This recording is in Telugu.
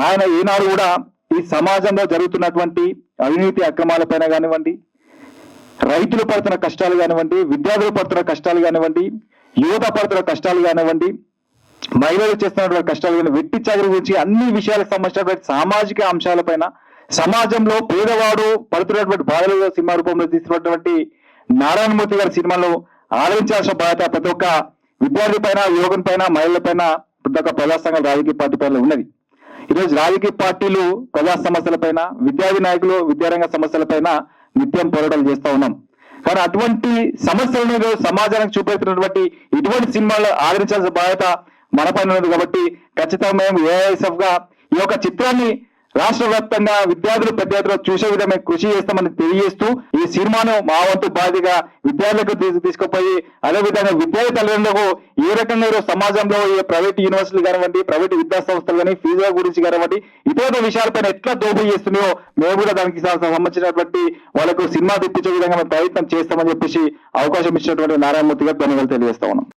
ఆయన ఈనాడు కూడా ఈ సమాజంలో జరుగుతున్నటువంటి అవినీతి అక్రమాలపైన కానివ్వండి, రైతులు పడుతున్న కష్టాలు కానివ్వండి, విద్యార్థులు పడుతున్న కష్టాలు కానివ్వండి, యువత పడుతున్న కష్టాలు కానివ్వండి, మహిళలు చేస్తున్నటువంటి కష్టాలు కానీ, వెట్టి చాకరీ గురించి అన్ని విషయాలకు సంబంధించినటువంటి సామాజిక అంశాలపైన, సమాజంలో పేదవాడు పడుతున్నటువంటి బాధలు సినిమా రూపంలో తీస్తున్నటువంటి నారాయణమూర్తి గారి సినిమాలో ఆదరించాల్సిన బాధ్యత ప్రతి ఒక్క విద్యార్థి పైన, యువకుని పైన, మహిళల పైన, ప్రతి ఒక్క ప్రజా సంఘాల రాజకీయ పార్టీ పైన ఉన్నది. ఈరోజు రాజకీయ పార్టీలు ప్రజా సమస్యలపైన, విద్యార్థి నాయకులు విద్యారంగ సమస్యలపైన నిత్యం పోరాటాలు చేస్తూ ఉన్నాం. కానీ అటువంటి సమస్యలను సమాజానికి చూపెడుతున్నటువంటి ఇటువంటి సినిమాలు ఆదరించాల్సిన బాధ్యత మన పైన ఉన్నది. కాబట్టి ఖచ్చితంగా మేము ఏఐఎస్ఎఫ్ గా ఈ యొక్క చిత్రాన్ని రాష్ట్ర వ్యాప్తంగా విద్యార్థులు పెద్ద ఎత్తున చూసే విధంగా కృషి చేస్తామని తెలియజేస్తూ ఈ సినిమాను మా వంతు బాధ్యతగా విద్యార్థులకు తీసుకుపోయి, అదేవిధంగా విద్యార్థి తల్లిదండ్రులకు ఏ రకంగా సమాజంలో ప్రైవేట్ యూనివర్సిటీలు కానివ్వండి, ప్రైవేట్ విద్యా సంస్థలు కానీ ఫీజుల గురించి కానివ్వండి, ఇతర విషయాలపైన ఎట్లా దోపిడీ చేస్తున్నాయో మేము కూడా దానికి సంబంధించినటువంటి వాళ్ళకు సినిమా తెప్పించే విధంగా మేము ప్రయత్నం చేస్తామని చెప్పేసి అవకాశం ఇచ్చినటువంటి నారాయణమూర్తి గారు ధన్యవాదాలు తెలియజేస్తా ఉన్నాం.